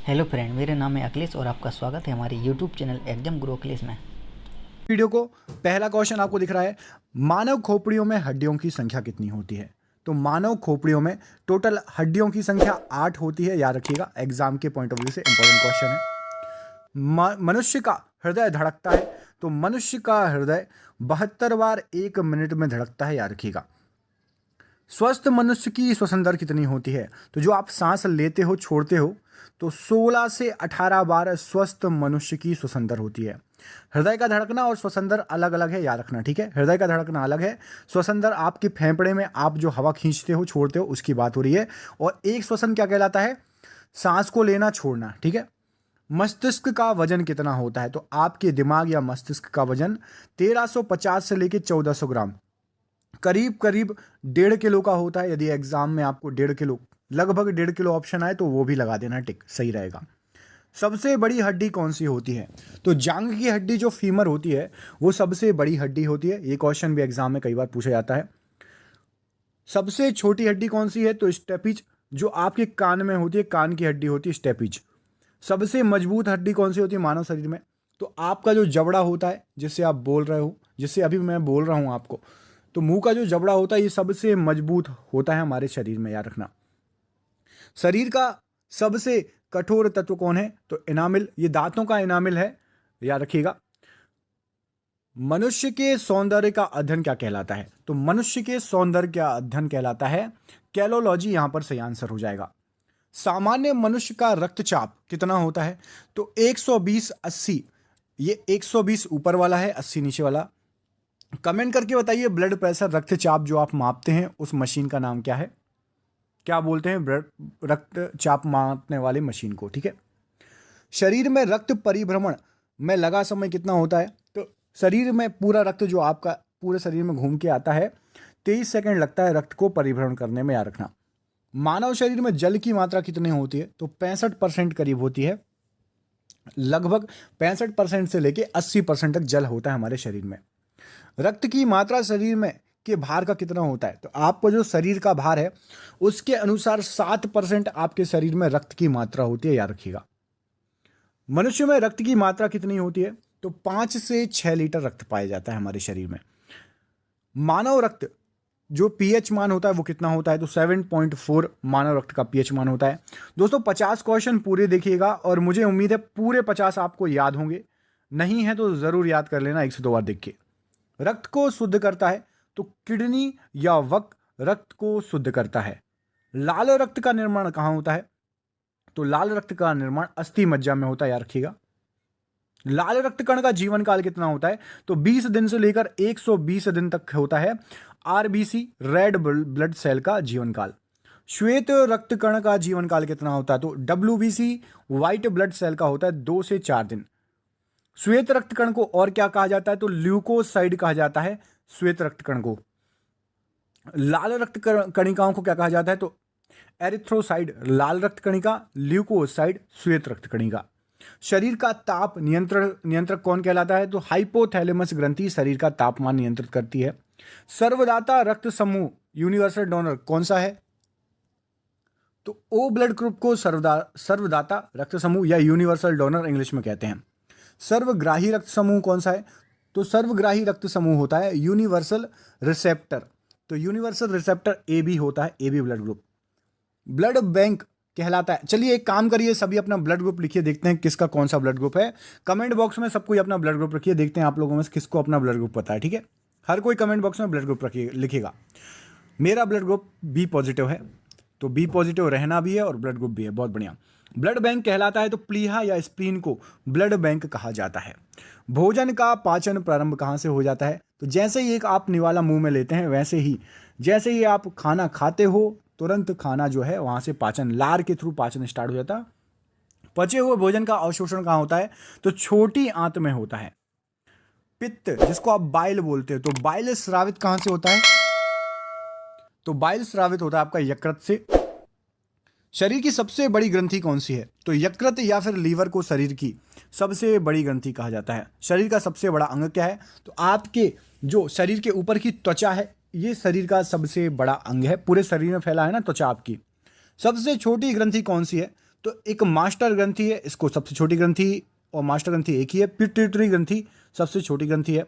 Hello friend, मेरा नाम है अखिलेश और आपका स्वागत है हमारे यूट्यूब चैनल एग्जाम गुरु अखिलेश में। वीडियो को पहला क्वेश्चन आपको दिख रहा है, मानव खोपड़ियों में हड्डियों की संख्या कितनी होती है। तो मानव खोपड़ियों में टोटल हड्डियों की संख्या 8 होती है, याद रखिएगा, एग्जाम के पॉइंट ऑफ व्यू से इंपॉर्टेंट क्वेश्चन है। मनुष्य का हृदय धड़कता है, तो मनुष्य का हृदय 72 बार 1 मिनट में धड़कता है, याद रखिएगा। स्वस्थ मनुष्य की श्वसन दर कितनी होती है। तो जो आप सांस लेते हो छोड़ते हो, तो 16 से 18 बार स्वस्थ मनुष्य की श्वसन दर होती है। हृदय का धड़कना और श्वसन दर अलग अलग है, याद रखना, ठीक है। हृदय का धड़कना अलग है, श्वसन दर आपके फेफड़े में आप जो हवा खींचते हो छोड़ते हो उसकी बात हो रही है। और एक श्वसन क्या कहलाता है, सांस को लेना छोड़ना, ठीक है। मस्तिष्क का वजन कितना होता है। तो आपके दिमाग या मस्तिष्क का वजन 1350 से लेकर 1400 ग्राम, करीब करीब 1.5 किलो का होता है। यदि एग्जाम में आपको 1.5 किलो, लगभग 1.5 किलो ऑप्शन आए तो वो भी लगा देना, टिक, सही रहेगा। सबसे बड़ी हड्डी कौन सी होती है। तो जांघ की हड्डी जो फीमर होती है वो सबसे बड़ी हड्डी होती है। ये क्वेश्चन भी एग्जाम में कई बार पूछा जाता है। सबसे छोटी हड्डी कौन सी है। तो स्टेपिज, जो आपके कान में होती है, कान की हड्डी होती है स्टेपिज। सबसे मजबूत हड्डी कौन सी होती है मानव शरीर में। तो आपका जो जबड़ा होता है, जिससे आप बोल रहे हो, जिससे अभी मैं बोल रहा हूं आपको, तो मुंह का जो जबड़ा होता है ये सबसे मजबूत होता है हमारे शरीर में, याद रखना। शरीर का सबसे कठोर तत्व कौन है। तो इनामिल, ये दांतों का इनामिल है, याद रखिएगा। मनुष्य के सौंदर्य का अध्ययन क्या कहलाता है। तो मनुष्य के सौंदर्य का अध्ययन कहलाता है कैलोलॉजी, यहां पर सही आंसर हो जाएगा। सामान्य मनुष्य का रक्तचाप कितना होता है। तो 120/80, ये 120 ऊपर वाला है, 80 नीचे वाला। कमेंट करके बताइए, ब्लड प्रेशर, रक्तचाप जो आप मापते हैं उस मशीन का नाम क्या है। क्या बोलते हैं, ब्लड रक्तचाप मापने वाले मशीन को, ठीक है। शरीर में रक्त परिभ्रमण में लगा समय कितना होता है। तो शरीर में पूरा रक्त जो आपका पूरे शरीर में घूम के आता है, 23 सेकंड लगता है रक्त को परिभ्रमण करने में, याद रखना। मानव शरीर में जल की मात्रा कितनी होती है। तो 65% करीब होती है। लगभग 65% से लेके 80% तक जल होता है हमारे शरीर में। रक्त की मात्रा शरीर में के भार का कितना होता है। तो आपको जो शरीर का भार है उसके अनुसार 7% आपके शरीर में रक्त की मात्रा होती है, याद रखिएगा। मनुष्य में रक्त की मात्रा कितनी होती है। तो 5 से 6 लीटर रक्त पाया जाता है हमारे शरीर में। मानव रक्त जो पीएच मान होता है वो कितना होता है। तो 7.4 मानव रक्त का पीएच मान होता है। दोस्तों 50 क्वेश्चन पूरे देखिएगा और मुझे उम्मीद है पूरे 50 आपको याद होंगे। नहीं है तो जरूर याद कर लेना 1 से 2 बार देख के। रक्त को शुद्ध करता है। तो किडनी या वक रक्त को शुद्ध करता है। लाल रक्त का निर्माण कहां होता है। तो लाल रक्त का निर्माण अस्थि मज्जा में होता है, याद रखिएगा। लाल रक्त कण का जीवन काल कितना होता है। तो 20 दिन से लेकर 120 दिन तक होता है आरबीसी, रेड ब्लड सेल का जीवन काल। श्वेत रक्त कण का जीवन काल कितना होता है। तो डब्ल्यूबीसी, व्हाइट ब्लड सेल का होता है 2 से 4 दिन। श्वेत रक्त कण को और क्या कहा जाता है। तो ल्यूकोसाइड कहा जाता है श्वेत रक्त कण को। लाल रक्त कणिकाओं को क्या कहा जाता है। तो एरिथ्रोसाइड लाल रक्त कणिका, ल्यूकोसाइड श्वेत रक्त कणिका। शरीर का ताप नियंत्रक कौन कहलाता है। तो हाइपोथैलेमस ग्रंथि शरीर का तापमान नियंत्रित करती है। सर्वदाता रक्त समूह यूनिवर्सल डोनर कौन सा है। तो ओ ब्लड ग्रुप को सर्वदाता रक्त समूह या यूनिवर्सल डोनर इंग्लिश में कहते हैं। सर्वग्राही रक्त समूह कौन सा है। तो सर्वग्राही रक्त समूह होता है यूनिवर्सल रिसेप्टर। तो यूनिवर्सल रिसेप्टर ए बी होता है, A B blood group. Blood bank कहलाता है। चलिए एक काम करिए, सभी अपना ब्लड ग्रुप लिखिए, देखते हैं किसका कौन सा ब्लड ग्रुप है। कमेंट बॉक्स में सबको अपना ब्लड ग्रुप रखिए, देखते हैं आप लोगों में से किसको अपना ब्लड ग्रुप पता है, ठीक है। हर कोई कमेंट बॉक्स में ब्लड ग्रुप रखिए, लिखिएगा। मेरा ब्लड ग्रुप बी पॉजिटिव है, तो बी पॉजिटिव रहना भी है और ब्लड ग्रुप भी है, बहुत बढ़िया। ब्लड बैंक कहलाता है। तो प्लीहा या स्प्लीन को ब्लड बैंक कहा जाता है। भोजन का पाचन प्रारंभ कहाँ से हो जाता है। तो जैसे ही एक आप निवाला मुंह में लेते हैं, वैसे ही जैसे ही आप खाना खाते हो तुरंत खाना जो है वहां से पाचन, लार के थ्रू पाचन स्टार्ट हो जाता है। पचे हुए भोजन का अवशोषण कहाँ होता है। तो छोटी आंत में होता है। पित्त जिसको आप बाइल बोलते हो, तो बाइल स्रावित कहां से होता है। तो बाइल स्रावित होता है आपका यकृत से। शरीर की सबसे बड़ी ग्रंथि कौन सी है। तो यकृत या फिर लीवर को शरीर की सबसे बड़ी ग्रंथि कहा जाता है। शरीर का सबसे बड़ा अंग क्या है। तो आपके जो शरीर के ऊपर की त्वचा है, ये शरीर का सबसे बड़ा अंग है, पूरे शरीर में फैला है ना त्वचा आपकी। सबसे छोटी ग्रंथि कौन सी है। तो एक मास्टर ग्रंथि है, इसको सबसे छोटी ग्रंथि और मास्टर ग्रंथि एक ही है। पिट्यूटरी ग्रंथि सबसे छोटी ग्रंथि है।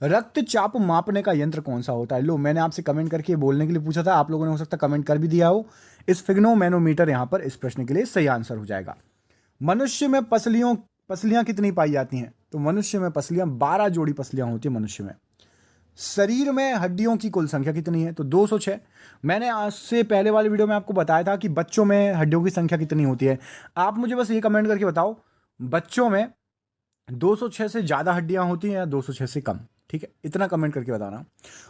रक्तचाप मापने का यंत्र कौन सा होता है? लो, मैंने आपसे कमेंट करके बोलने के लिए पूछा था, आप लोगों ने हो सकता कमेंट कर भी दिया हो। स्फिग्नोमैनोमीटर यहाँ पर इस प्रश्न के लिए सही आंसर हो जाएगा। मनुष्य में पसलियां कितनी पाई जाती हैं? तो मनुष्य में पसलियां 12 जोड़ी पसलियां होती है मनुष्य में। शरीर में हड्डियों की कुल संख्या कितनी है? तो 206। मैंने आज से पहले वाले वीडियो में आपको बताया था कि बच्चों में हड्डियों की संख्या कितनी होती है। आप मुझे बस ये कमेंट करके बताओ, बच्चों में 206 से ज़्यादा हड्डियां होती हैं या 206 से कम? ठीक है, इतना कमेंट करके बताना।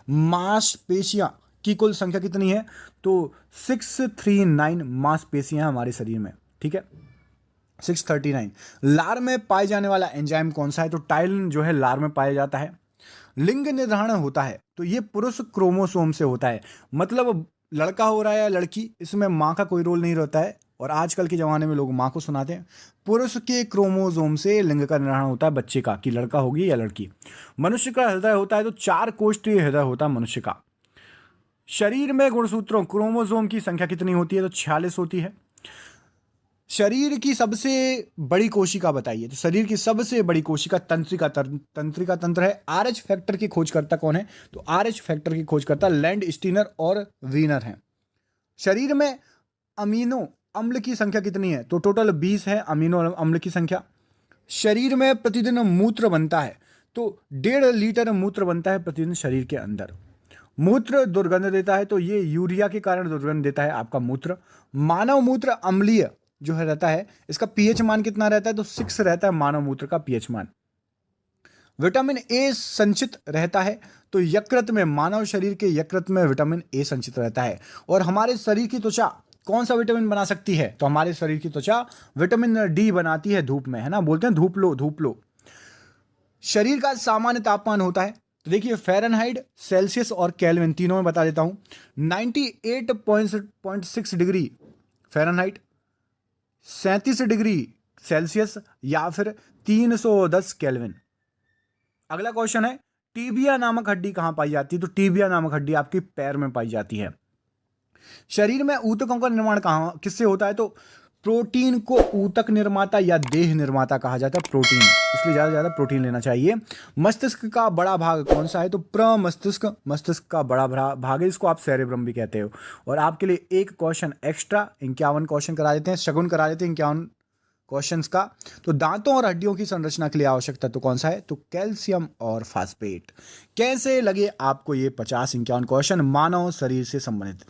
मांसपेशियां की कुल संख्या कितनी है? तो 639 मांसपेशियां हमारे शरीर में। ठीक है, 639। लार में पाए जाने वाला एंजाइम कौन सा है? तो टाइलिन जो है लार में पाया जाता है। लिंग निर्धारण होता है तो ये पुरुष क्रोमोसोम से होता है, मतलब लड़का हो रहा है या लड़की, इसमें माँ का कोई रोल नहीं रहता है। और आजकल के ज़माने में लोग माँ को सुनाते हैं। पुरुष के क्रोमोसोम से लिंग का निर्धारण होता है बच्चे का, कि लड़का होगी या लड़की। मनुष्य का हृदय होता है तो 4 कोष्ठीय हृदय होता है मनुष्य का। शरीर में गुणसूत्रों क्रोमोसोम की संख्या कितनी होती है? तो 46 होती है। शरीर की सबसे बड़ी कोशिका बताइए? तो शरीर की सबसे बड़ी कोशिका तंत्रिका तंत्र है। RH फैक्टर की खोजकर्ता कौन है? तो RH फैक्टर की खोजकर्ता लैंड स्टीनर और वीनर हैं। शरीर में अमीनो अम्ल की संख्या कितनी है? तो टोटल 20 है अमीनो अम्ल की संख्या। शरीर में प्रतिदिन मूत्र बनता है तो 1.5 लीटर मूत्र बनता है प्रतिदिन शरीर के अंदर। मूत्र दुर्गंध देता है तो ये यूरिया के कारण दुर्गंध देता है आपका मूत्र। मानव मूत्र अम्लीय जो है रहता है, इसका पीएच मान कितना रहता है? तो 6 रहता है मानव मूत्र का पीएच मान। विटामिन ए संचित रहता है तो यकृत में, मानव शरीर के यकृत में विटामिन ए संचित रहता है। और हमारे शरीर की त्वचा कौन सा विटामिन बना सकती है? तो हमारे शरीर की त्वचा विटामिन डी बनाती है धूप में, है ना, बोलते हैं धूप लो धूप लो। शरीर का सामान्य तापमान होता है, तो देखिए फ़ारेनहाइट, सेल्सियस और केल्विन तीनों में बता देता हूं। 98.6 डिग्री फ़ारेनहाइट, 37 डिग्री सेल्सियस या फिर 310 केल्विन। अगला क्वेश्चन है, टीबिया नामक हड्डी कहां पाई जाती है? तो टीबिया नामक हड्डी आपके पैर में पाई जाती है। शरीर में ऊतकों का निर्माण कहां किससे होता है? तो प्रोटीन को ऊतक निर्माता या देह निर्माता कहा जाता है, प्रोटीन, इसलिए ज़्यादा से ज़्यादा प्रोटीन लेना चाहिए। मस्तिष्क का बड़ा भाग कौन सा है? तो प्रमस्तिष्क मस्तिष्क का बड़ा भाग है, इसको आप सेरेब्रम भी कहते हो। और आपके लिए एक क्वेश्चन एक्स्ट्रा, 51 क्वेश्चन करा देते हैं, शगुन करा देते हैं 51 क्वेश्चंस का। तो दांतों और हड्डियों की संरचना के लिए आवश्यक तत्व कौन सा है? तो कैल्शियम और फास्फेट। कैसे लगे आपको ये 50-51 क्वेश्चन मानव शरीर से संबंधित?